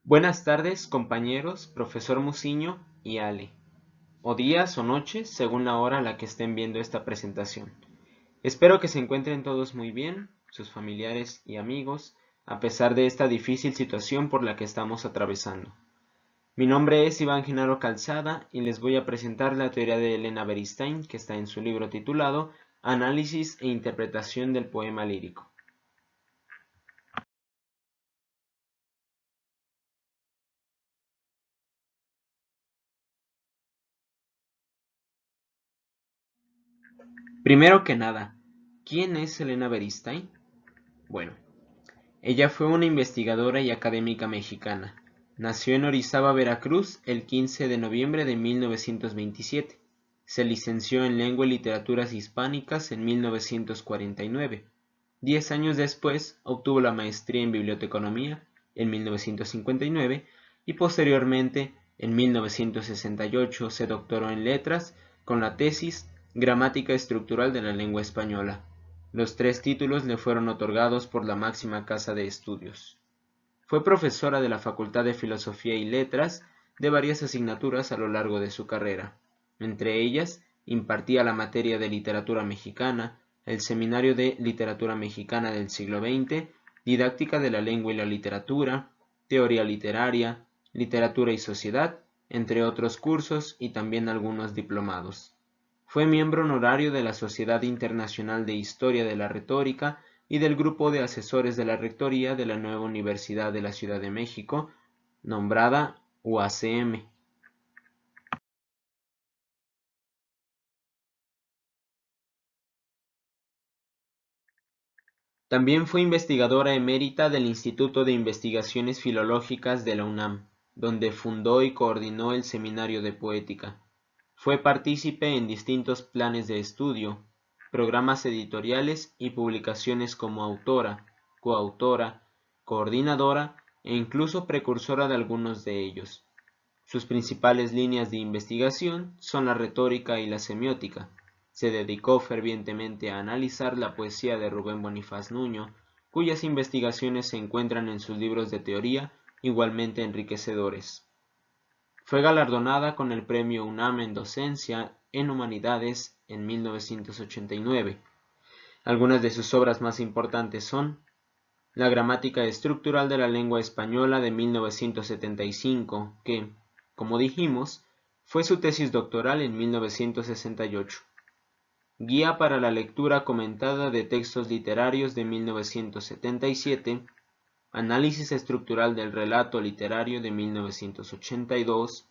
Buenas tardes, compañeros, profesor Musiño y Ale, o días o noches, según la hora a la que estén viendo esta presentación. Espero que se encuentren todos muy bien, sus familiares y amigos, a pesar de esta difícil situación por la que estamos atravesando. Mi nombre es Iván Genaro Calzada y les voy a presentar la teoría de Elena Beristain, que está en su libro titulado Análisis e interpretación del poema lírico. Primero que nada, ¿quién es Elena Beristain? Bueno, ella fue una investigadora y académica mexicana. Nació en Orizaba, Veracruz, el 15 de noviembre de 1927. Se licenció en Lengua y Literaturas Hispánicas en 1949. 10 años después, obtuvo la maestría en Biblioteconomía en 1959 y posteriormente, en 1968, se doctoró en Letras con la tesis Gramática Estructural de la Lengua Española. Los 3 títulos le fueron otorgados por la máxima casa de estudios. Fue profesora de la Facultad de Filosofía y Letras de varias asignaturas a lo largo de su carrera. Entre ellas, impartía la materia de Literatura Mexicana, el Seminario de Literatura Mexicana del siglo XX, Didáctica de la Lengua y la Literatura, Teoría Literaria, Literatura y Sociedad, entre otros cursos y también algunos diplomados. Fue miembro honorario de la Sociedad Internacional de Historia de la Retórica y del Grupo de Asesores de la Rectoría de la nueva Universidad de la Ciudad de México, nombrada UACM. También fue investigadora emérita del Instituto de Investigaciones Filológicas de la UNAM, donde fundó y coordinó el Seminario de Poética. Fue partícipe en distintos planes de estudio, programas editoriales y publicaciones como autora, coautora, coordinadora e incluso precursora de algunos de ellos. Sus principales líneas de investigación son la retórica y la semiótica. Se dedicó fervientemente a analizar la poesía de Rubén Bonifaz Nuño, cuyas investigaciones se encuentran en sus libros de teoría igualmente enriquecedores. Fue galardonada con el Premio UNAM en Docencia en Humanidades en 1989. Algunas de sus obras más importantes son La Gramática Estructural de la Lengua Española de 1975, que, como dijimos, fue su tesis doctoral en 1968. Guía para la lectura comentada de textos literarios de 1977, Análisis estructural del relato literario de 1982,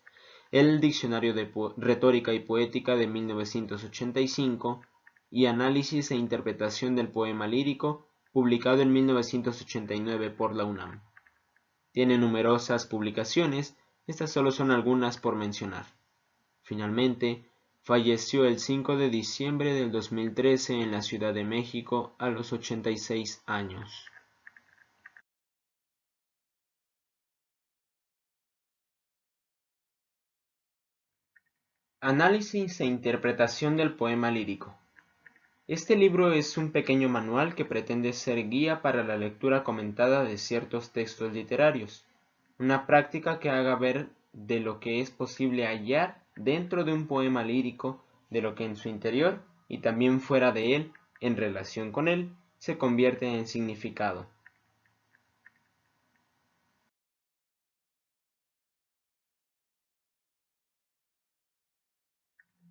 el Diccionario de Retórica y Poética de 1985 y Análisis e Interpretación del Poema Lírico, publicado en 1989 por la UNAM. Tiene numerosas publicaciones, estas solo son algunas por mencionar. Finalmente, falleció el 5 de diciembre del 2013 en la Ciudad de México a los 86 años. Análisis e interpretación del poema lírico. Este libro es un pequeño manual que pretende ser guía para la lectura comentada de ciertos textos literarios, una práctica que haga ver de lo que es posible hallar dentro de un poema lírico, de lo que en su interior y también fuera de él, en relación con él, se convierte en significado.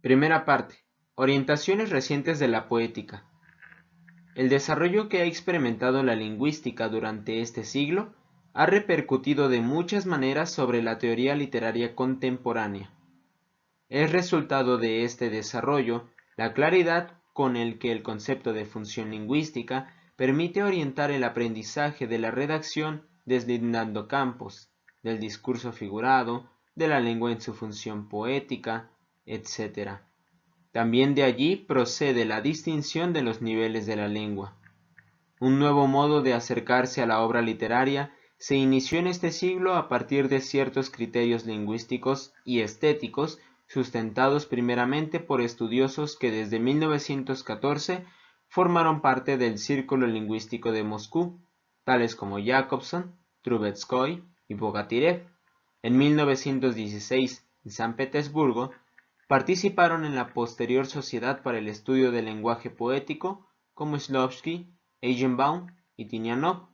Primera parte. Orientaciones recientes de la poética. El desarrollo que ha experimentado la lingüística durante este siglo ha repercutido de muchas maneras sobre la teoría literaria contemporánea. Es resultado de este desarrollo la claridad con el que el concepto de función lingüística permite orientar el aprendizaje de la redacción deslindando campos, del discurso figurado, de la lengua en su función poética, etc. También de allí procede la distinción de los niveles de la lengua. Un nuevo modo de acercarse a la obra literaria se inició en este siglo a partir de ciertos criterios lingüísticos y estéticos sustentados primeramente por estudiosos que desde 1914 formaron parte del Círculo Lingüístico de Moscú, tales como Jakobson, Trubetskoy, y Bogatyrev. En 1916, en San Petersburgo, participaron en la posterior Sociedad para el Estudio del Lenguaje Poético como Shklovsky, Eigenbaum y Tinianov.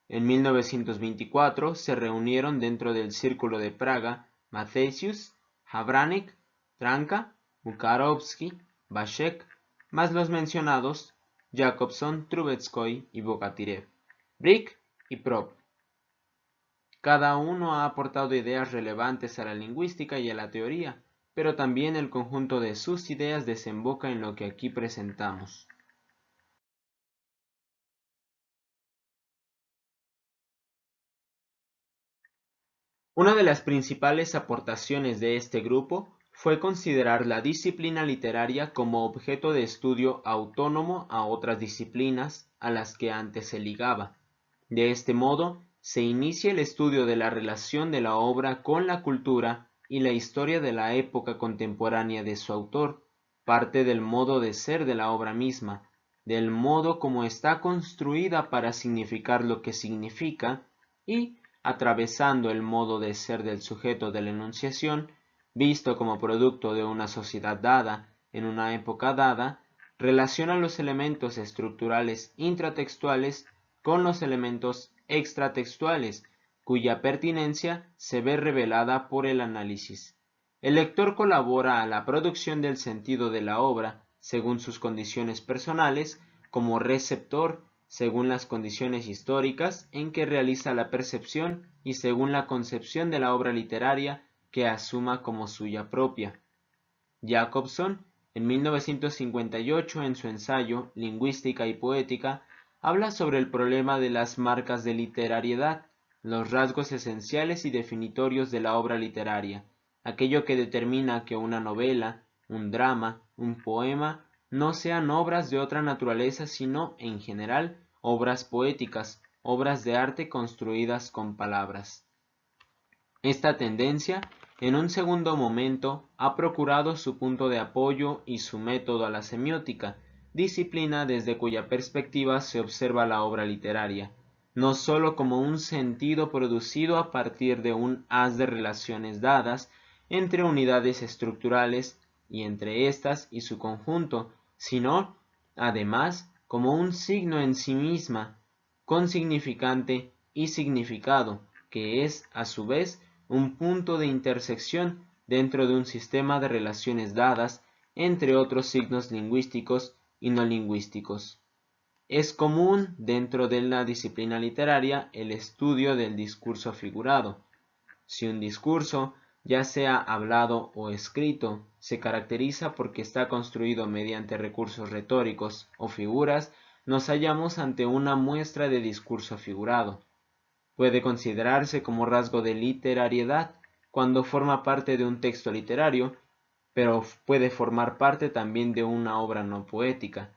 En 1924 se reunieron dentro del Círculo de Praga Mathesius, Havranek, Tranka, Bukarovsky, Bashek, más los mencionados Jacobson, Trubetskoy y Bogatyrev, Brick y Prop. Cada uno ha aportado ideas relevantes a la lingüística y a la teoría, pero también el conjunto de sus ideas desemboca en lo que aquí presentamos. Una de las principales aportaciones de este grupo fue considerar la disciplina literaria como objeto de estudio autónomo a otras disciplinas a las que antes se ligaba. De este modo, se inicia el estudio de la relación de la obra con la cultura y la historia de la época contemporánea de su autor, parte del modo de ser de la obra misma, del modo como está construida para significar lo que significa y, atravesando el modo de ser del sujeto de la enunciación, visto como producto de una sociedad dada, en una época dada, relaciona los elementos estructurales intratextuales con los elementos extratextuales, cuya pertinencia se ve revelada por el análisis. El lector colabora a la producción del sentido de la obra, según sus condiciones personales, como receptor, según las condiciones históricas en que realiza la percepción y según la concepción de la obra literaria que asuma como suya propia. Jacobson, en 1958, en su ensayo Lingüística y Poética, habla sobre el problema de las marcas de literariedad, los rasgos esenciales y definitorios de la obra literaria, aquello que determina que una novela, un drama, un poema, no sean obras de otra naturaleza, sino, en general, obras poéticas, obras de arte construidas con palabras. Esta tendencia, en un segundo momento, ha procurado su punto de apoyo y su método a la semiótica, disciplina desde cuya perspectiva se observa la obra literaria, no sólo como un sentido producido a partir de un haz de relaciones dadas entre unidades estructurales y entre éstas y su conjunto, sino, además, como un signo en sí misma, con significante y significado, que es, a su vez, un punto de intersección dentro de un sistema de relaciones dadas entre otros signos lingüísticos y no lingüísticos. Es común dentro de la disciplina literaria el estudio del discurso figurado. Si un discurso, ya sea hablado o escrito, se caracteriza porque está construido mediante recursos retóricos o figuras, nos hallamos ante una muestra de discurso figurado. Puede considerarse como rasgo de literariedad cuando forma parte de un texto literario, pero puede formar parte también de una obra no poética.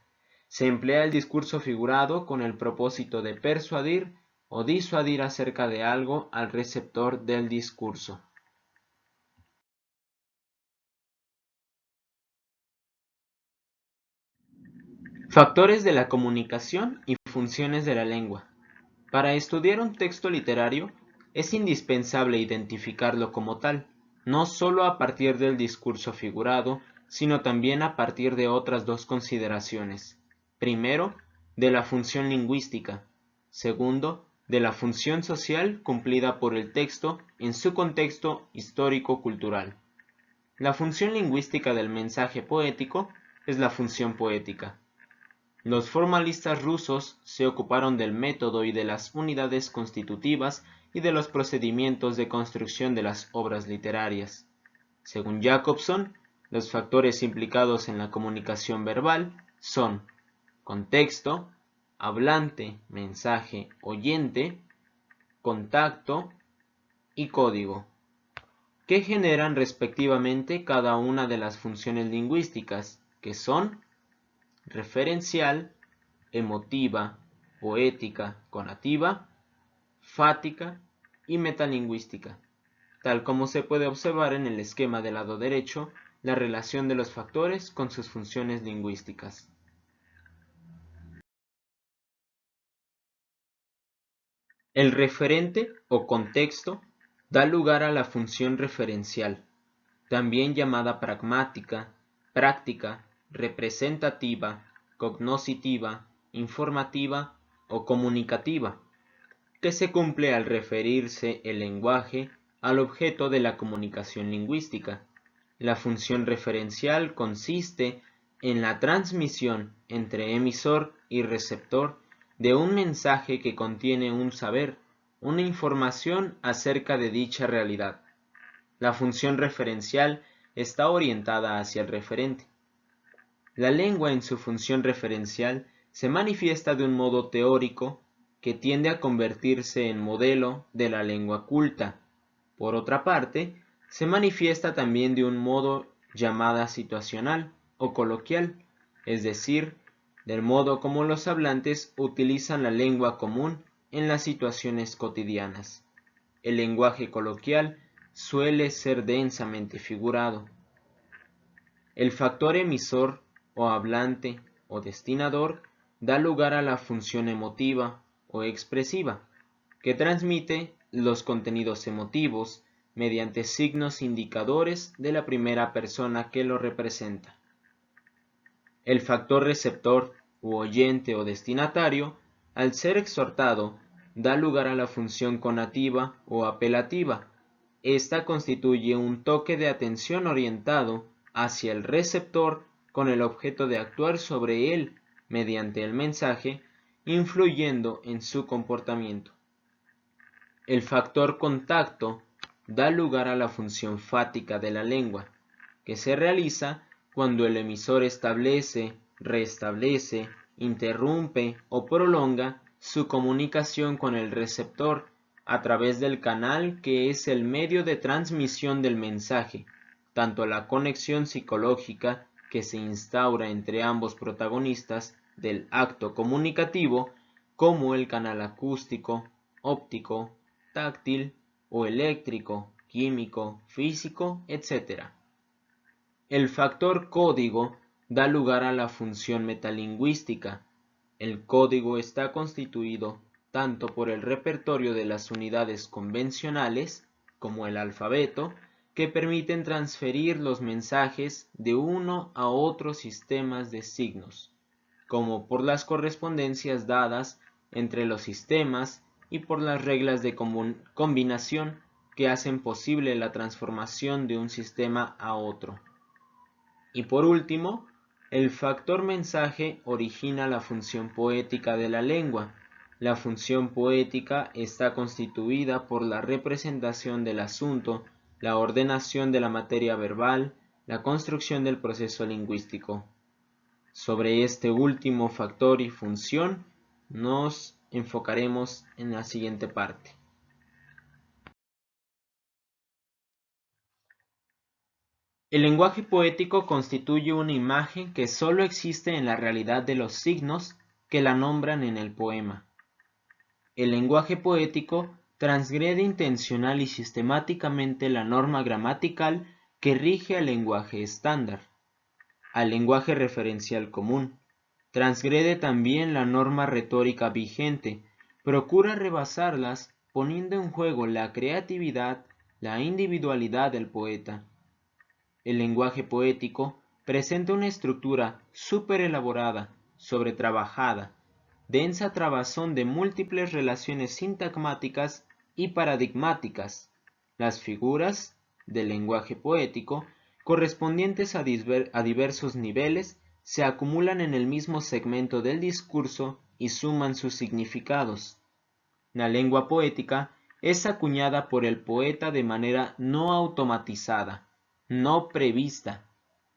Se emplea el discurso figurado con el propósito de persuadir o disuadir acerca de algo al receptor del discurso. Factores de la comunicación y funciones de la lengua. Para estudiar un texto literario es indispensable identificarlo como tal, no sólo a partir del discurso figurado, sino también a partir de otras dos consideraciones. Primero, de la función lingüística. Segundo, de la función social cumplida por el texto en su contexto histórico-cultural. La función lingüística del mensaje poético es la función poética. Los formalistas rusos se ocuparon del método y de las unidades constitutivas y de los procedimientos de construcción de las obras literarias. Según Jacobson, los factores implicados en la comunicación verbal son contexto, hablante, mensaje, oyente, contacto y código, que generan respectivamente cada una de las funciones lingüísticas, que son referencial, emotiva, poética, conativa, fática y metalingüística. Tal como se puede observar en el esquema del lado derecho, la relación de los factores con sus funciones lingüísticas. El referente o contexto da lugar a la función referencial, también llamada pragmática, práctica, representativa, cognoscitiva, informativa o comunicativa, que se cumple al referirse el lenguaje al objeto de la comunicación lingüística. La función referencial consiste en la transmisión entre emisor y receptor de un mensaje que contiene un saber, una información acerca de dicha realidad. La función referencial está orientada hacia el referente. La lengua en su función referencial se manifiesta de un modo teórico que tiende a convertirse en modelo de la lengua culta. Por otra parte, se manifiesta también de un modo llamada situacional o coloquial, es decir, del modo como los hablantes utilizan la lengua común en las situaciones cotidianas. El lenguaje coloquial suele ser densamente figurado. El factor emisor o hablante o destinador da lugar a la función emotiva o expresiva, que transmite los contenidos emotivos mediante signos indicadores de la primera persona que lo representa. El factor receptor u oyente o destinatario, al ser exhortado, da lugar a la función conativa o apelativa. Esta constituye un toque de atención orientado hacia el receptor con el objeto de actuar sobre él mediante el mensaje, influyendo en su comportamiento. El factor contacto da lugar a la función fática de la lengua, que se realiza cuando el emisor establece, restablece, interrumpe o prolonga su comunicación con el receptor a través del canal que es el medio de transmisión del mensaje, tanto la conexión psicológica que se instaura entre ambos protagonistas del acto comunicativo, como el canal acústico, óptico, táctil o eléctrico, químico, físico, etc. El factor código da lugar a la función metalingüística. El código está constituido tanto por el repertorio de las unidades convencionales, como el alfabeto, que permiten transferir los mensajes de uno a otro sistemas de signos, como por las correspondencias dadas entre los sistemas y por las reglas de combinación que hacen posible la transformación de un sistema a otro. Y por último, el factor mensaje origina la función poética de la lengua. La función poética está constituida por la representación del asunto, la ordenación de la materia verbal, la construcción del proceso lingüístico. Sobre este último factor y función nos enfocaremos en la siguiente parte. El lenguaje poético constituye una imagen que sólo existe en la realidad de los signos que la nombran en el poema. El lenguaje poético transgrede intencional y sistemáticamente la norma gramatical que rige al lenguaje estándar, al lenguaje referencial común. Transgrede también la norma retórica vigente, procura rebasarlas poniendo en juego la creatividad, la individualidad del poeta. El lenguaje poético presenta una estructura súper elaborada, sobretrabajada, densa trabazón de múltiples relaciones sintagmáticas y paradigmáticas. Las figuras del lenguaje poético, correspondientes a diversos niveles, se acumulan en el mismo segmento del discurso y suman sus significados. La lengua poética es acuñada por el poeta de manera no automatizada, no prevista,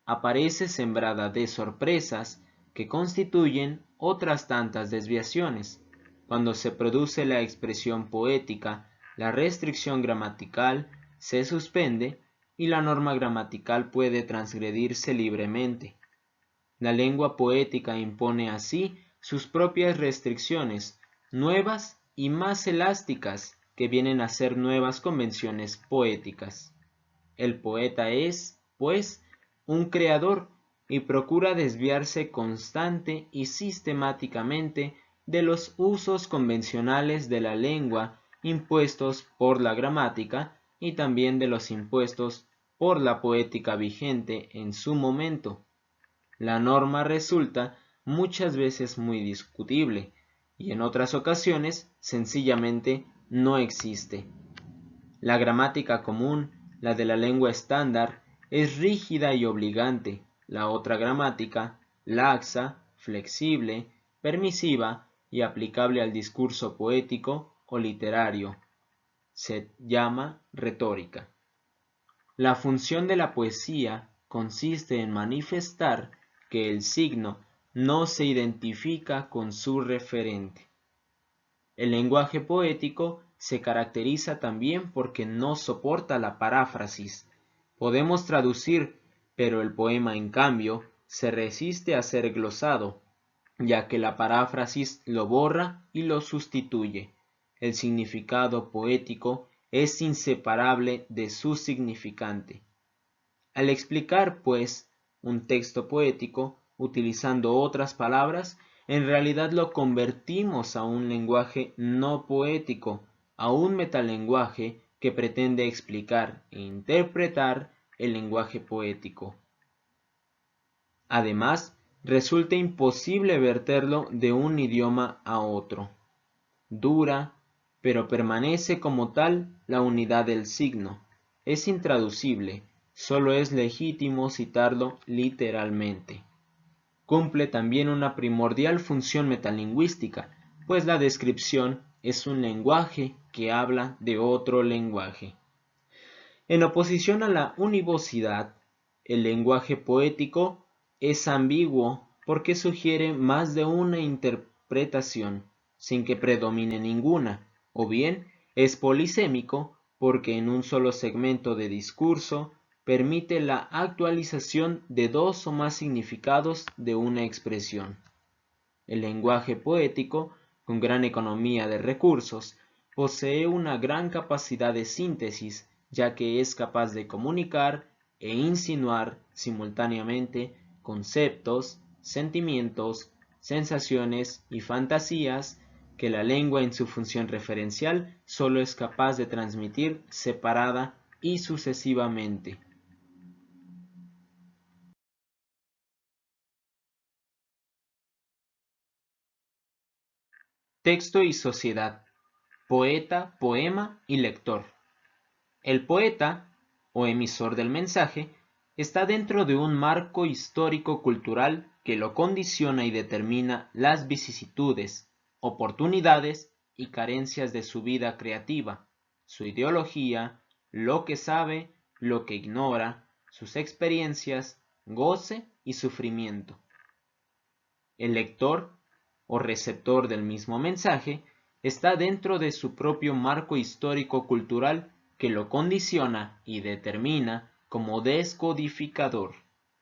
aparece sembrada de sorpresas que constituyen otras tantas desviaciones. Cuando se produce la expresión poética, la restricción gramatical se suspende y la norma gramatical puede transgredirse libremente. La lengua poética impone así sus propias restricciones, nuevas y más elásticas, que vienen a ser nuevas convenciones poéticas. El poeta es, pues, un creador y procura desviarse constante y sistemáticamente de los usos convencionales de la lengua impuestos por la gramática y también de los impuestos por la poética vigente en su momento. La norma resulta muchas veces muy discutible y en otras ocasiones sencillamente no existe. La gramática común, la de la lengua estándar, es rígida y obligante. La otra gramática, laxa, flexible, permisiva y aplicable al discurso poético o literario, se llama retórica. La función de la poesía consiste en manifestar que el signo no se identifica con su referente. El lenguaje poético se caracteriza también porque no soporta la paráfrasis. Podemos traducir, pero el poema, en cambio, se resiste a ser glosado, ya que la paráfrasis lo borra y lo sustituye. El significado poético es inseparable de su significante. Al explicar, pues, un texto poético, utilizando otras palabras, en realidad lo convertimos a un lenguaje no poético, a un metalenguaje que pretende explicar e interpretar el lenguaje poético. Además, resulta imposible verterlo de un idioma a otro. Dura, pero permanece como tal la unidad del signo. Es intraducible, solo es legítimo citarlo literalmente. Cumple también una primordial función metalingüística, pues la descripción es un lenguaje que habla de otro lenguaje. En oposición a la univocidad, el lenguaje poético es ambiguo porque sugiere más de una interpretación, sin que predomine ninguna, o bien es polisémico porque en un solo segmento de discurso permite la actualización de dos o más significados de una expresión. El lenguaje poético, con gran economía de recursos, posee una gran capacidad de síntesis, ya que es capaz de comunicar e insinuar simultáneamente conceptos, sentimientos, sensaciones y fantasías que la lengua en su función referencial solo es capaz de transmitir separada y sucesivamente. Texto y sociedad. Poeta, poema y lector. El poeta, o emisor del mensaje, está dentro de un marco histórico-cultural que lo condiciona y determina las vicisitudes, oportunidades y carencias de su vida creativa, su ideología, lo que sabe, lo que ignora, sus experiencias, goce y sufrimiento. El lector, o receptor del mismo mensaje, está dentro de su propio marco histórico-cultural que lo condiciona y determina como descodificador,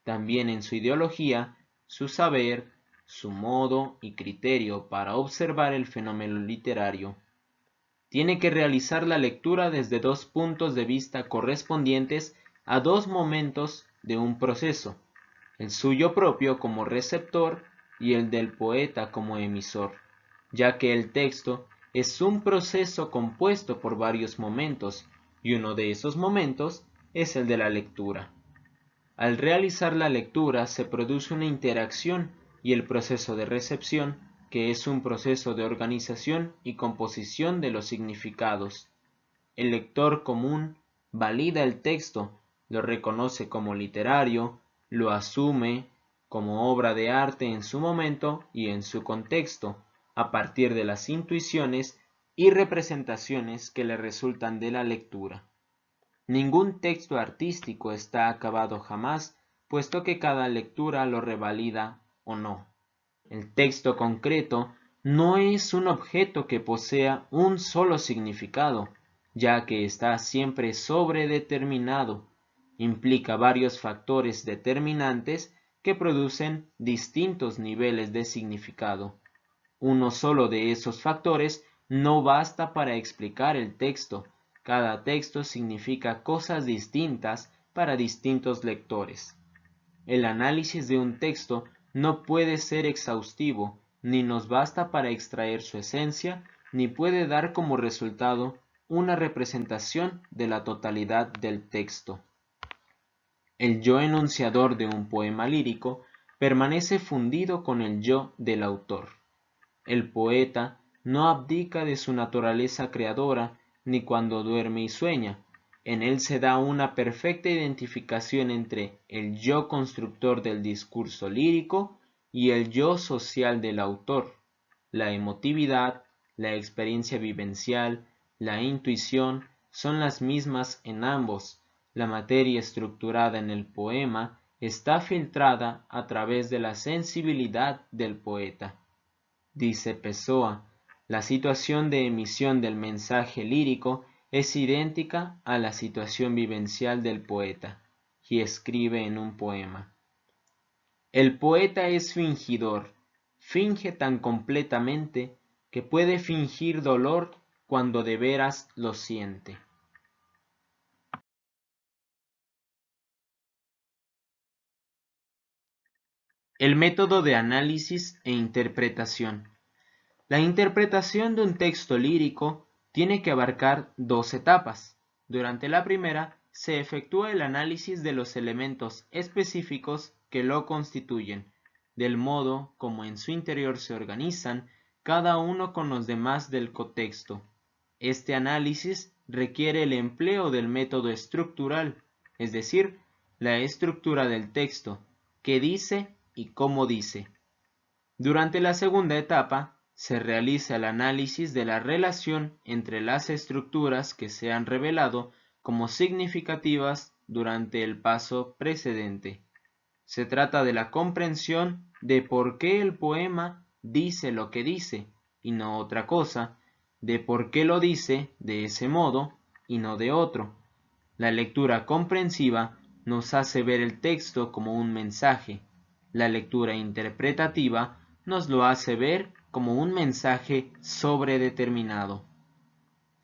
también en su ideología, su saber, su modo y criterio para observar el fenómeno literario. Tiene que realizar la lectura desde dos puntos de vista correspondientes a dos momentos de un proceso, el suyo propio como receptor y el del poeta como emisor, ya que el texto es un proceso compuesto por varios momentos, y uno de esos momentos es el de la lectura. Al realizar la lectura se produce una interacción y el proceso de recepción, que es un proceso de organización y composición de los significados. El lector común valida el texto, lo reconoce como literario, lo asume como obra de arte en su momento y en su contexto, a partir de las intuiciones y representaciones que le resultan de la lectura. Ningún texto artístico está acabado jamás, puesto que cada lectura lo revalida o no. El texto concreto no es un objeto que posea un solo significado, ya que está siempre sobredeterminado. Implica varios factores determinantes que producen distintos niveles de significado. Uno solo de esos factores no basta para explicar el texto. Cada texto significa cosas distintas para distintos lectores. El análisis de un texto no puede ser exhaustivo, ni nos basta para extraer su esencia, ni puede dar como resultado una representación de la totalidad del texto. El yo enunciador de un poema lírico permanece fundido con el yo del autor. El poeta no abdica de su naturaleza creadora ni cuando duerme y sueña. En él se da una perfecta identificación entre el yo constructor del discurso lírico y el yo social del autor. La emotividad, la experiencia vivencial, la intuición son las mismas en ambos. La materia estructurada en el poema está filtrada a través de la sensibilidad del poeta. Dice Pessoa, la situación de emisión del mensaje lírico es idéntica a la situación vivencial del poeta, y escribe en un poema. El poeta es fingidor, finge tan completamente que puede fingir dolor cuando de veras lo siente. El método de análisis e interpretación. La interpretación de un texto lírico tiene que abarcar dos etapas. Durante la primera, se efectúa el análisis de los elementos específicos que lo constituyen, del modo como en su interior se organizan, cada uno con los demás del contexto. Este análisis requiere el empleo del método estructural, es decir, la estructura del texto, qué dice y cómo dice. Durante la segunda etapa, se realiza el análisis de la relación entre las estructuras que se han revelado como significativas durante el paso precedente. Se trata de la comprensión de por qué el poema dice lo que dice y no otra cosa, de por qué lo dice de ese modo y no de otro. La lectura comprensiva nos hace ver el texto como un mensaje. La lectura interpretativa nos lo hace ver como un mensaje sobredeterminado.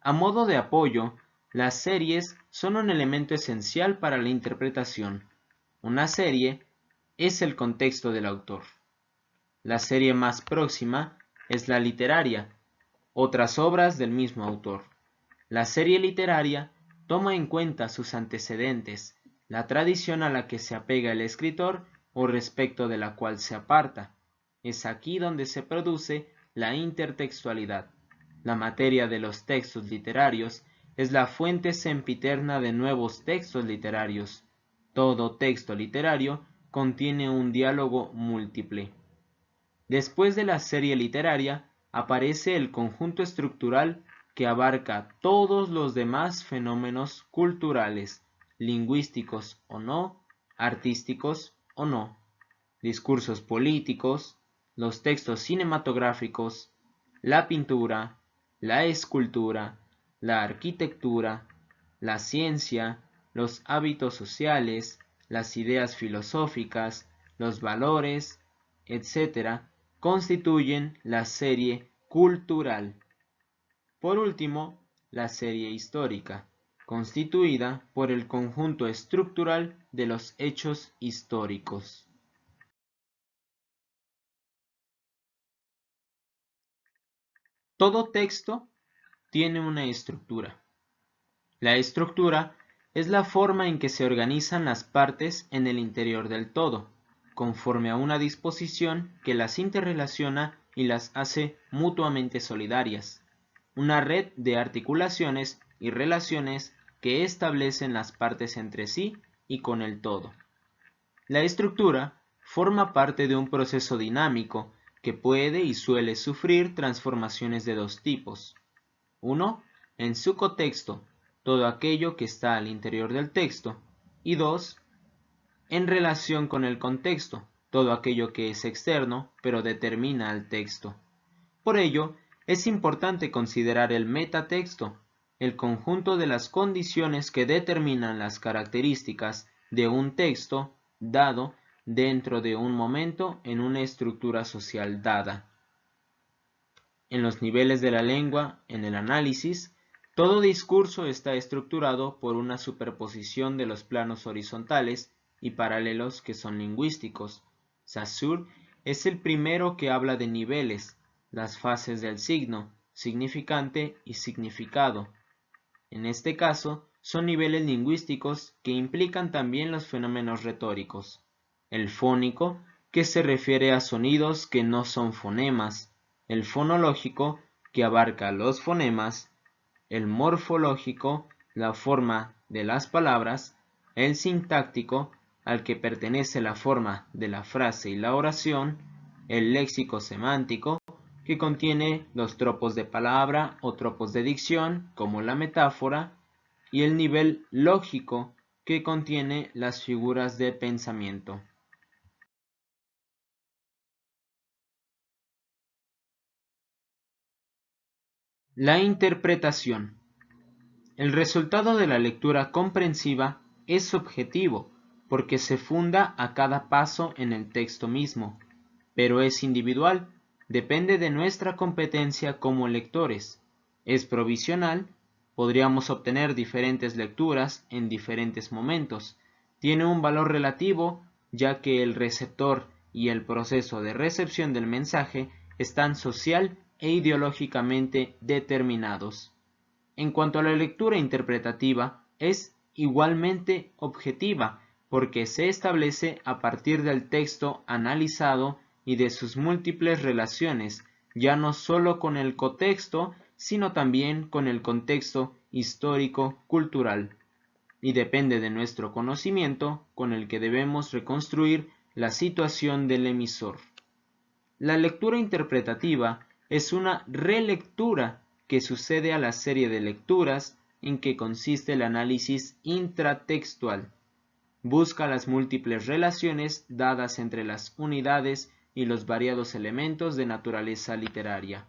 A modo de apoyo, las series son un elemento esencial para la interpretación. Una serie es el contexto del autor. La serie más próxima es la literaria, otras obras del mismo autor. La serie literaria toma en cuenta sus antecedentes, la tradición a la que se apega el escritor o respecto de la cual se aparta. Es aquí donde se produce la intertextualidad. La materia de los textos literarios es la fuente sempiterna de nuevos textos literarios. Todo texto literario contiene un diálogo múltiple. Después de la serie literaria aparece el conjunto estructural que abarca todos los demás fenómenos culturales, lingüísticos o no, artísticos o no, discursos políticos, los textos cinematográficos, la pintura, la escultura, la arquitectura, la ciencia, los hábitos sociales, las ideas filosóficas, los valores, etc., constituyen la serie cultural. Por último, la serie histórica, constituida por el conjunto estructural de los hechos históricos. Todo texto tiene una estructura. La estructura es la forma en que se organizan las partes en el interior del todo, conforme a una disposición que las interrelaciona y las hace mutuamente solidarias. Una red de articulaciones y relaciones que establecen las partes entre sí y con el todo. La estructura forma parte de un proceso dinámico que puede y suele sufrir transformaciones de dos tipos. Uno, en su contexto, todo aquello que está al interior del texto. Y dos, en relación con el contexto, todo aquello que es externo, pero determina al texto. Por ello, es importante considerar el metatexto, el conjunto de las condiciones que determinan las características de un texto dado dentro de un momento en una estructura social dada. En los niveles de la lengua, en el análisis, todo discurso está estructurado por una superposición de los planos horizontales y paralelos que son lingüísticos. Saussure es el primero que habla de niveles, las fases del signo, significante y significado. En este caso, son niveles lingüísticos que implican también los fenómenos retóricos. El fónico, que se refiere a sonidos que no son fonemas. El fonológico, que abarca los fonemas. El morfológico, la forma de las palabras. El sintáctico, al que pertenece la forma de la frase y la oración. El léxico semántico, que contiene los tropos de palabra o tropos de dicción, como la metáfora, y el nivel lógico, que contiene las figuras de pensamiento. La interpretación. El resultado de la lectura comprensiva es subjetivo, porque se funda a cada paso en el texto mismo, pero es individual, depende de nuestra competencia como lectores. Es provisional, podríamos obtener diferentes lecturas en diferentes momentos. Tiene un valor relativo, ya que el receptor y el proceso de recepción del mensaje están social e ideológicamente determinados. En cuanto a la lectura interpretativa, es igualmente objetiva, porque se establece a partir del texto analizado y de sus múltiples relaciones, ya no sólo con el contexto, sino también con el contexto histórico-cultural, y depende de nuestro conocimiento con el que debemos reconstruir la situación del emisor. La lectura interpretativa es una relectura que sucede a la serie de lecturas en que consiste el análisis intratextual. Busca las múltiples relaciones dadas entre las unidades y los variados elementos de naturaleza literaria.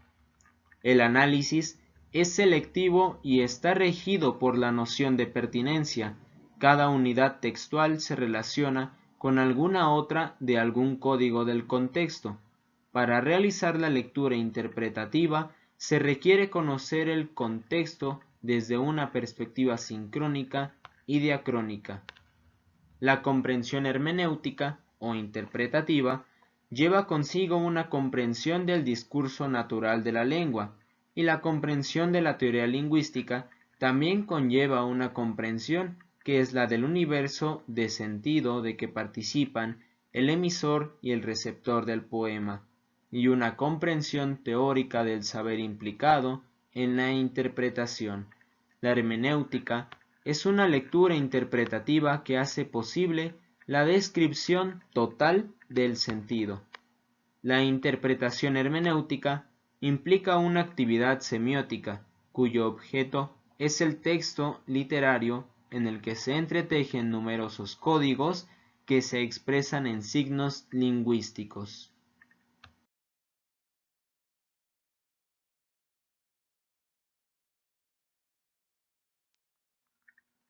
El análisis es selectivo y está regido por la noción de pertinencia. Cada unidad textual se relaciona con alguna otra de algún código del contexto. Para realizar la lectura interpretativa se requiere conocer el contexto desde una perspectiva sincrónica y diacrónica. La comprensión hermenéutica o interpretativa lleva consigo una comprensión del discurso natural de la lengua, y la comprensión de la teoría lingüística también conlleva una comprensión que es la del universo de sentido de que participan el emisor y el receptor del poema, y una comprensión teórica del saber implicado en la interpretación. La hermenéutica es una lectura interpretativa que hace posible la descripción total del sentido. La interpretación hermenéutica implica una actividad semiótica, cuyo objeto es el texto literario en el que se entretejen numerosos códigos que se expresan en signos lingüísticos.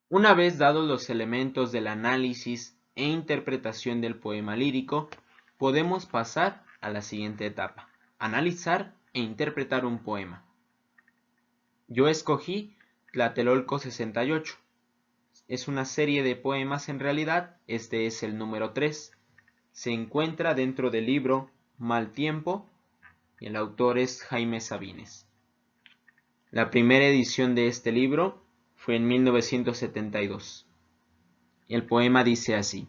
Una vez dados los elementos del análisis e interpretación del poema lírico, podemos pasar a la siguiente etapa: analizar e interpretar un poema. Yo escogí Tlatelolco 68. Es una serie de poemas en realidad, este es el número 3. Se encuentra dentro del libro Mal Tiempo y el autor es Jaime Sabines. La primera edición de este libro fue en 1972. El poema dice así: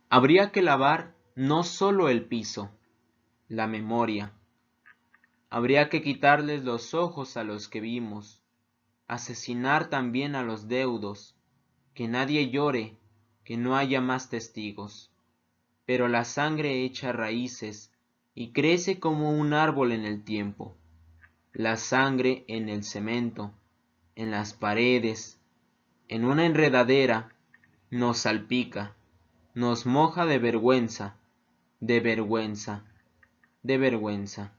habría que lavar no solo el piso, la memoria. Habría que quitarles los ojos a los que vimos, asesinar también a los deudos, que nadie llore, que no haya más testigos. Pero la sangre echa raíces y crece como un árbol en el tiempo. La sangre en el cemento, en las paredes, en una enredadera, nos salpica, nos moja de vergüenza, de vergüenza, de vergüenza.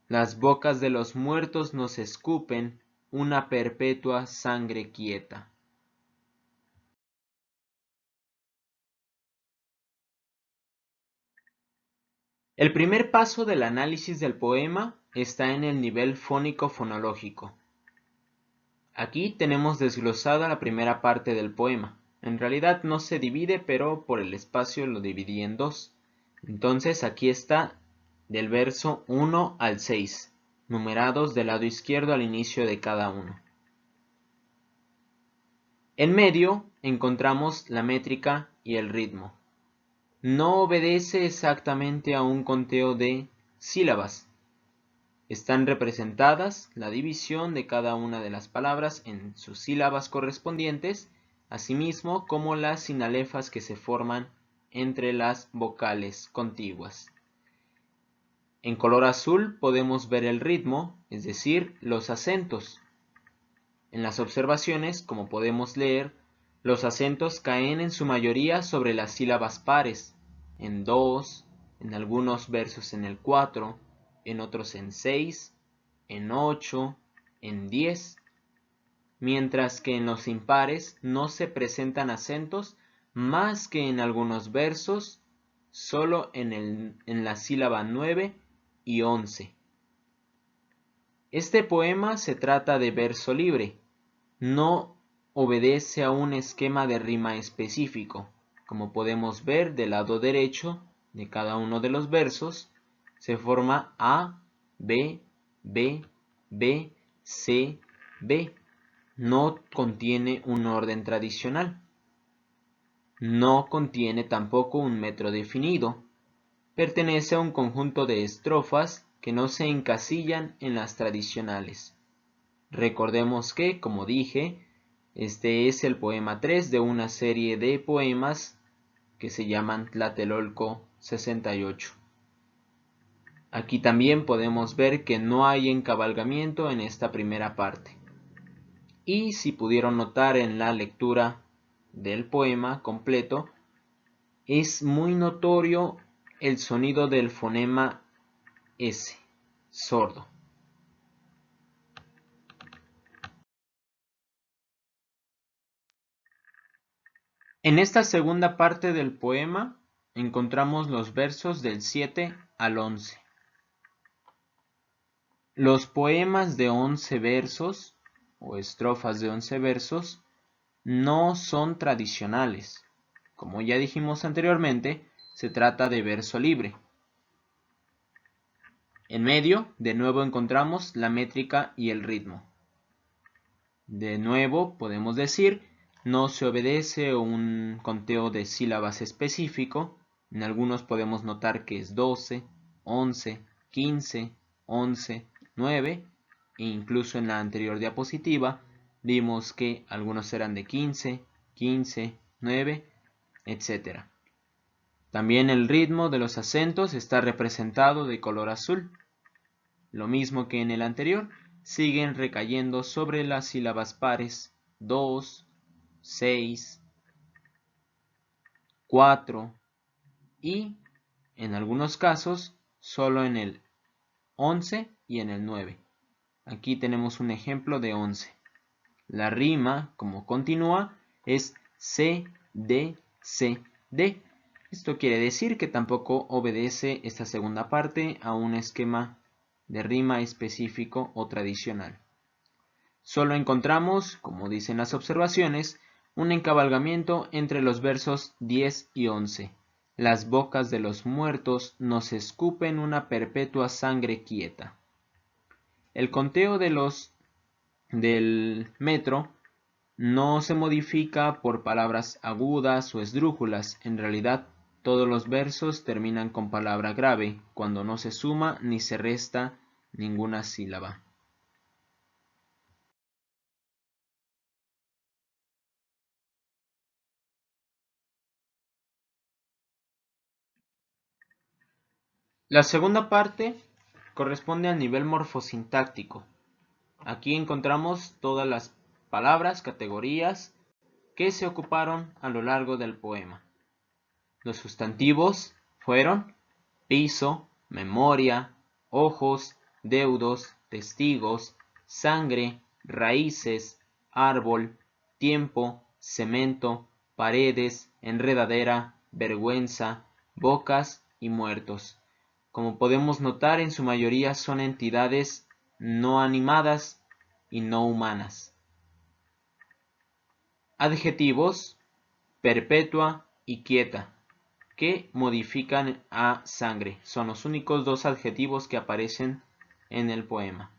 Las bocas de los muertos nos escupen una perpetua sangre quieta. El primer paso del análisis del poema está en el nivel fónico-fonológico. Aquí tenemos desglosada la primera parte del poema. En realidad no se divide, pero por el espacio lo dividí en dos. Entonces aquí está del verso 1 al 6, numerados del lado izquierdo al inicio de cada uno. En medio encontramos la métrica y el ritmo. No obedece exactamente a un conteo de sílabas. Están representadas la división de cada una de las palabras en sus sílabas correspondientes, asimismo como las sinalefas que se forman entre las vocales contiguas. En color azul podemos ver el ritmo, es decir, los acentos. En las observaciones, como podemos leer, los acentos caen en su mayoría sobre las sílabas pares, en 2, en algunos versos en el 4, en otros en 6, en 8, en 10, mientras que en los impares no se presentan acentos más que en algunos versos, solo en la sílaba 9 y 11. Este poema se trata de verso libre, no obedece a un esquema de rima específico. Como podemos ver del lado derecho de cada uno de los versos, se forma A, B, B, B, C, B. No contiene un orden tradicional. No contiene tampoco un metro definido. Pertenece a un conjunto de estrofas que no se encasillan en las tradicionales. Recordemos que, como dije, este es el poema 3 de una serie de poemas que se llaman Tlatelolco 68. Aquí también podemos ver que no hay encabalgamiento en esta primera parte. Y si pudieron notar en la lectura del poema completo, es muy notorio el sonido del fonema S, sordo. En esta segunda parte del poema encontramos los versos del 7 al 11. Los poemas de 11 versos o estrofas de 11 versos no son tradicionales. Como ya dijimos anteriormente, se trata de verso libre. En medio, de nuevo encontramos la métrica y el ritmo. De nuevo, podemos decir, no se obedece a un conteo de sílabas específico. En algunos podemos notar que es 12, 11, 15, 11, 9, e incluso en la anterior diapositiva vimos que algunos eran de 15, 15, 9, etc. También el ritmo de los acentos está representado de color azul. Lo mismo que en el anterior, siguen recayendo sobre las sílabas pares 2, 6, 4 y, en algunos casos, solo en el 11 y en el 9. Aquí tenemos un ejemplo de 11. La rima, como continúa, es C, D, C, D. Esto quiere decir que tampoco obedece esta segunda parte a un esquema de rima específico o tradicional. Solo encontramos, como dicen las observaciones, un encabalgamiento entre los versos 10 y 11. Las bocas de los muertos nos escupen una perpetua sangre quieta. El conteo del metro no se modifica por palabras agudas o esdrújulas. En realidad, todos los versos terminan con palabra grave, cuando no se suma ni se resta ninguna sílaba. La segunda parte corresponde al nivel morfosintáctico. Aquí encontramos todas las palabras, categorías que se ocuparon a lo largo del poema. Los sustantivos fueron piso, memoria, ojos, deudos, testigos, sangre, raíces, árbol, tiempo, cemento, paredes, enredadera, vergüenza, bocas y muertos. Como podemos notar, en su mayoría son entidades no animadas y no humanas. Adjetivos: perpetua y quieta, que modifican a sangre. Son los únicos dos adjetivos que aparecen en el poema.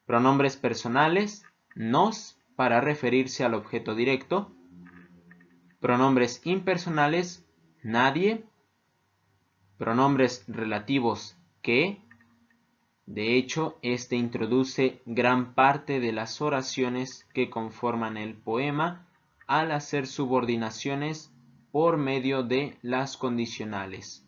Pronombres personales, nos, para referirse al objeto directo. Pronombres impersonales, nadie. Pronombres relativos, que. De hecho, este introduce gran parte de las oraciones que conforman el poema al hacer subordinaciones por medio de las condicionales.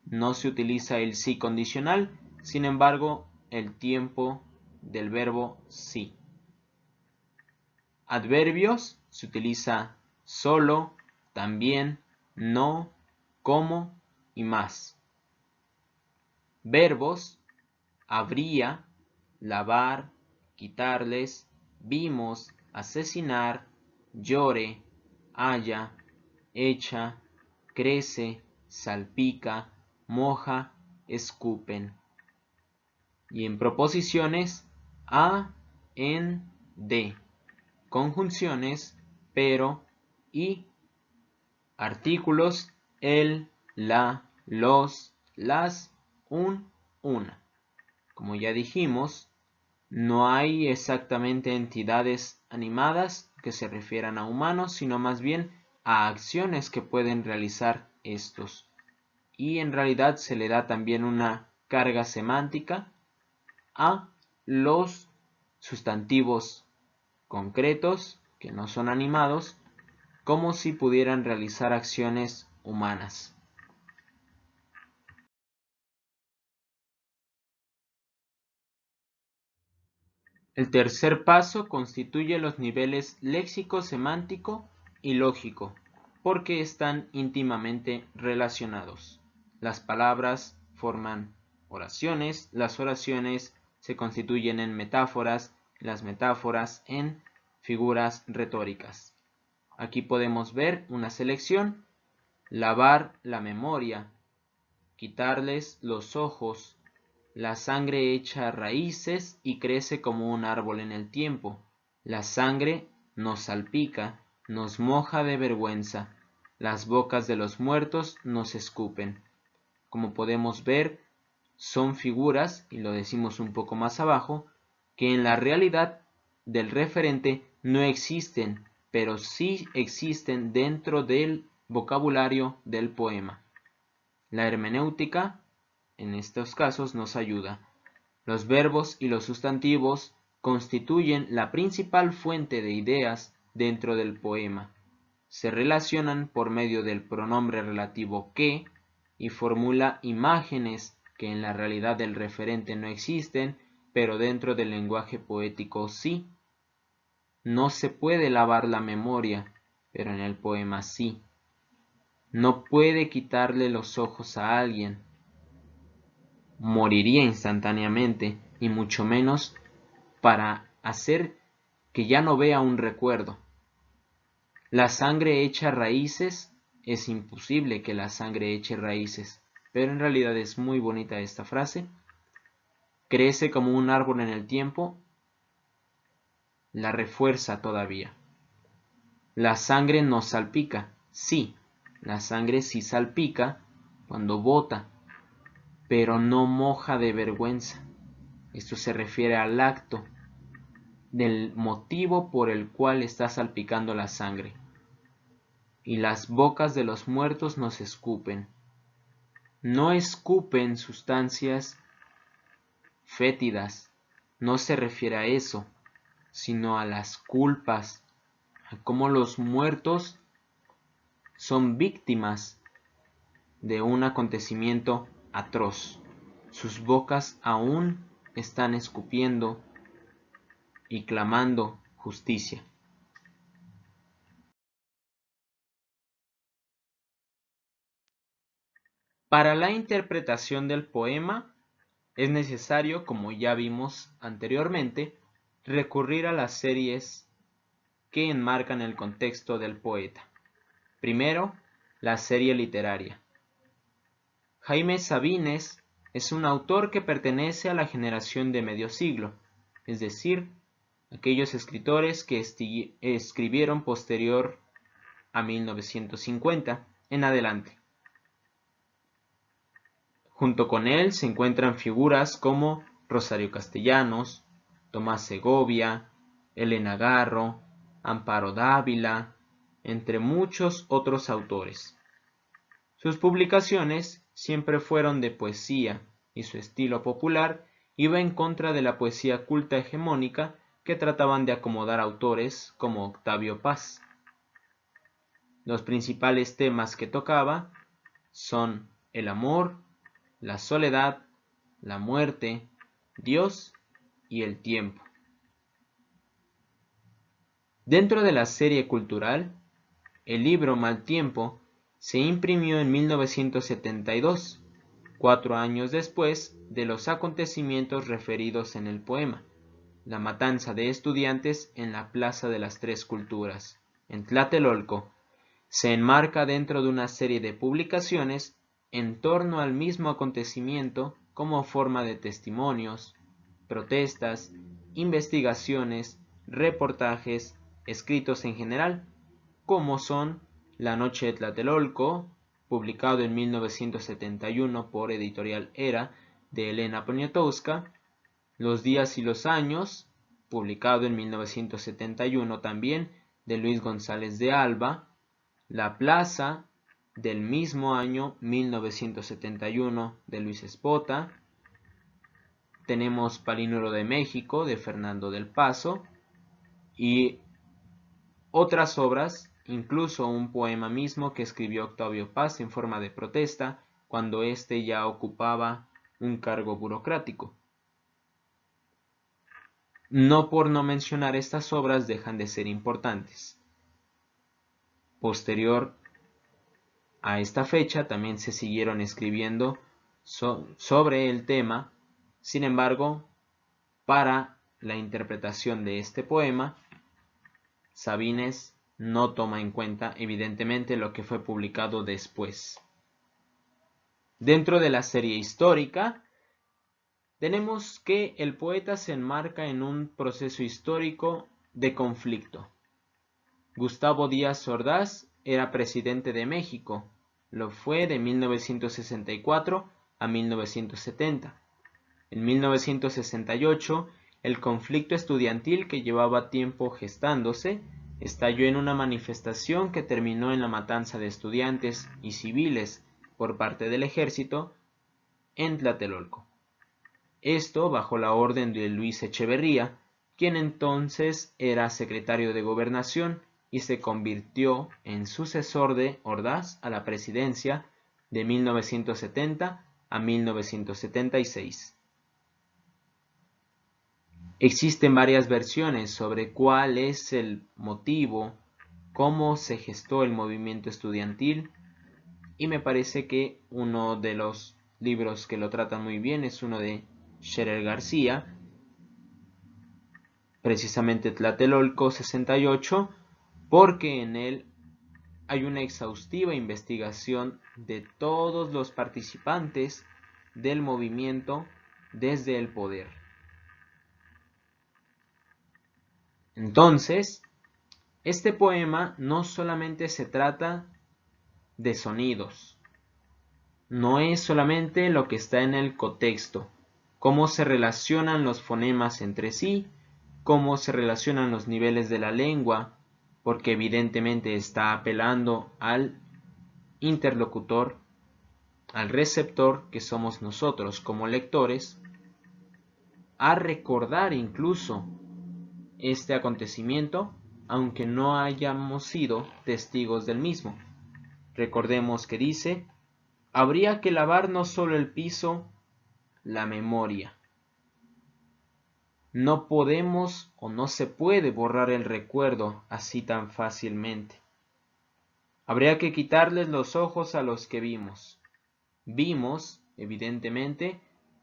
No se utiliza el sí condicional, sin embargo, el tiempo del verbo sí. Adverbios se utiliza solo, también, no, como y más. Verbos: habría, lavar, quitarles, vimos, asesinar, llore, haya, echa, crece, salpica, moja, escupen. Y en proposiciones: a, en, de. Conjunciones: pero, y. Artículos: el, la, los, las, un, una. Como ya dijimos, no hay exactamente entidades animadas que se refieran a humanos, sino más bien a acciones que pueden realizar estos. Y en realidad se le da también una carga semántica a los sustantivos concretos que no son animados, como si pudieran realizar acciones humanas. El tercer paso constituye los niveles léxico, semántico y lógico, porque están íntimamente relacionados. Las palabras forman oraciones, las oraciones se constituyen en metáforas, las metáforas en figuras retóricas. Aquí podemos ver una selección: lavar la memoria, quitarles los ojos, la sangre echa raíces y crece como un árbol en el tiempo. La sangre nos salpica, nos moja de vergüenza. Las bocas de los muertos nos escupen. Como podemos ver, son figuras, y lo decimos un poco más abajo, que en la realidad del referente no existen, pero sí existen dentro del vocabulario del poema. La hermenéutica en estos casos nos ayuda. Los verbos y los sustantivos constituyen la principal fuente de ideas dentro del poema. Se relacionan por medio del pronombre relativo que y formula imágenes que en la realidad del referente no existen, pero dentro del lenguaje poético sí. No se puede lavar la memoria, pero en el poema sí. No puede quitarle los ojos a alguien. Moriría instantáneamente, y mucho menos para hacer que ya no vea un recuerdo. La sangre echa raíces, es imposible que la sangre eche raíces, pero en realidad es muy bonita esta frase. Crece como un árbol en el tiempo, la refuerza todavía. La sangre nos salpica, sí, la sangre sí salpica cuando bota, pero no moja de vergüenza. Esto se refiere al acto, del motivo por el cual está salpicando la sangre. Y las bocas de los muertos nos escupen. No escupen sustancias fétidas, no se refiere a eso, sino a las culpas, a cómo los muertos son víctimas de un acontecimiento atroz. Sus bocas aún están escupiendo y clamando justicia. Para la interpretación del poema es necesario, como ya vimos anteriormente, recurrir a las series que enmarcan el contexto del poeta. Primero, la serie literaria. Jaime Sabines es un autor que pertenece a la generación de medio siglo, es decir, aquellos escritores que escribieron posterior a 1950 en adelante. Junto con él se encuentran figuras como Rosario Castellanos, Tomás Segovia, Elena Garro, Amparo Dávila, entre muchos otros autores. Sus publicaciones siempre fueron de poesía y su estilo popular iba en contra de la poesía culta hegemónica que trataban de acomodar autores como Octavio Paz. Los principales temas que tocaba son el amor, la soledad, la muerte, Dios y el tiempo. Dentro de la serie cultural, el libro Mal Tiempo se imprimió en 1972, 4 años después de los acontecimientos referidos en el poema, la matanza de estudiantes en la Plaza de las Tres Culturas, en Tlatelolco. Se enmarca dentro de una serie de publicaciones en torno al mismo acontecimiento como forma de testimonios, protestas, investigaciones, reportajes, escritos en general, como son La Noche de Tlatelolco, publicado en 1971 por Editorial Era, de Elena Poniatowska, Los días y los años, publicado en 1971 también, de Luis González de Alba, La Plaza, del mismo año 1971, de Luis Espota. Tenemos Palinuro de México, de Fernando del Paso, y otras obras, incluso un poema mismo que escribió Octavio Paz en forma de protesta, cuando éste ya ocupaba un cargo burocrático. No por no mencionar estas obras dejan de ser importantes. Posterior a esta fecha también se siguieron escribiendo sobre el tema. Sin embargo, para la interpretación de este poema, Sabines no toma en cuenta evidentemente lo que fue publicado después. Dentro de la serie histórica, tenemos que el poeta se enmarca en un proceso histórico de conflicto. Gustavo Díaz Ordaz era presidente de México, lo fue de 1964 a 1970. En 1968, el conflicto estudiantil que llevaba tiempo gestándose estalló en una manifestación que terminó en la matanza de estudiantes y civiles por parte del ejército en Tlatelolco. Esto bajo la orden de Luis Echeverría, quien entonces era secretario de Gobernación y se convirtió en sucesor de Ordaz a la presidencia de 1970 a 1976. Existen varias versiones sobre cuál es el motivo, cómo se gestó el movimiento estudiantil, y me parece que uno de los libros que lo tratan muy bien es uno de Scherer García, precisamente Tlatelolco 68, porque en él hay una exhaustiva investigación de todos los participantes del movimiento desde el poder. Entonces, este poema no solamente se trata de sonidos, no es solamente lo que está en el contexto, cómo se relacionan los fonemas entre sí, cómo se relacionan los niveles de la lengua, porque evidentemente está apelando al interlocutor, al receptor que somos nosotros como lectores, a recordar incluso este acontecimiento, aunque no hayamos sido testigos del mismo. Recordemos que dice, habría que lavar no solo el piso, la memoria. No podemos o no se puede borrar el recuerdo así tan fácilmente. Habría que quitarles los ojos a los que vimos. Vimos, evidentemente,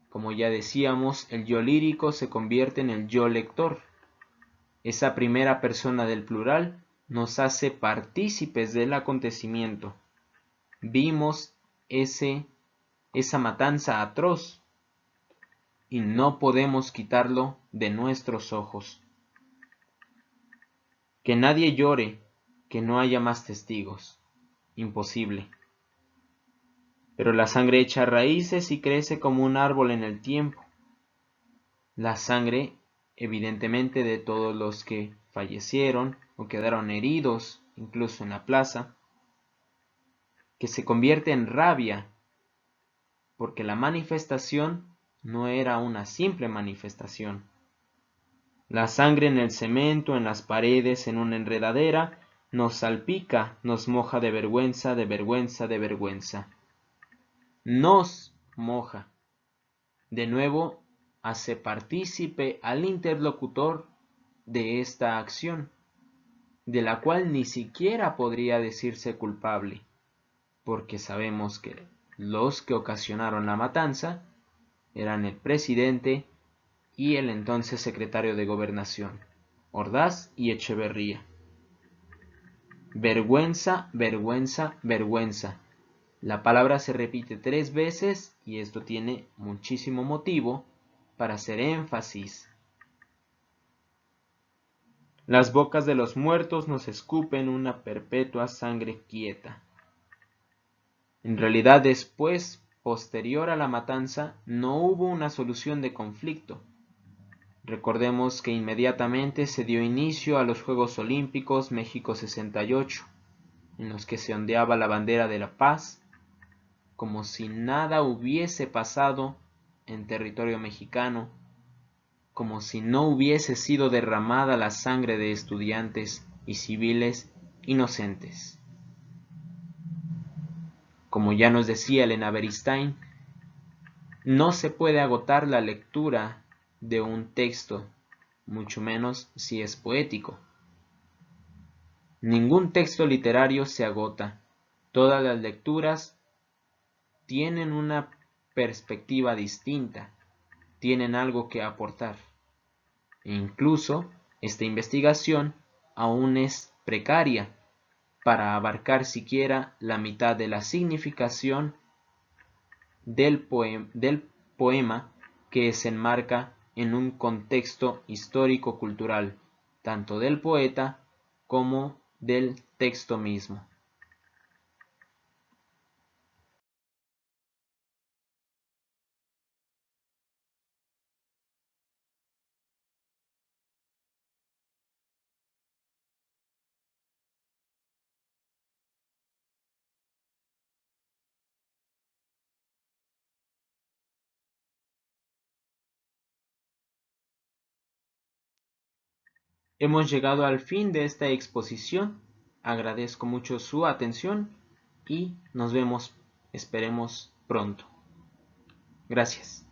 como ya decíamos, el yo lírico se convierte en el yo lector. Esa primera persona del plural nos hace partícipes del acontecimiento. Vimos esa matanza atroz y no podemos quitarlo de nuestros ojos. Que nadie llore, que no haya más testigos. Imposible. Pero la sangre echa raíces y crece como un árbol en el tiempo. La sangre, evidentemente, de todos los que fallecieron o quedaron heridos, incluso en la plaza, que se convierte en rabia, porque la manifestación no era una simple manifestación. La sangre en el cemento, en las paredes, en una enredadera, nos salpica, nos moja de vergüenza, de vergüenza, de vergüenza. Nos moja. De nuevo, hace partícipe al interlocutor de esta acción, de la cual ni siquiera podría decirse culpable, porque sabemos que los que ocasionaron la matanza eran el presidente y el entonces secretario de Gobernación, Ordaz y Echeverría. Vergüenza, vergüenza, vergüenza. La palabra se repite 3 veces y esto tiene muchísimo motivo para hacer énfasis. Las bocas de los muertos nos escupen una perpetua sangre quieta. En realidad, después, posterior a la matanza, no hubo una solución de conflicto. Recordemos que inmediatamente se dio inicio a los Juegos Olímpicos México 68, en los que se ondeaba la bandera de la paz, como si nada hubiese pasado en territorio mexicano, como si no hubiese sido derramada la sangre de estudiantes y civiles inocentes. Como ya nos decía Elena Beristain, no se puede agotar la lectura de un texto, mucho menos si es poético. Ningún texto literario se agota. Todas las lecturas tienen una perspectiva distinta, tienen algo que aportar. E incluso esta investigación aún es precaria para abarcar siquiera la mitad de la significación del poema que se enmarca en un contexto histórico-cultural, tanto del poeta como del texto mismo. Hemos llegado al fin de esta exposición. Agradezco mucho su atención y nos vemos, esperemos pronto. Gracias.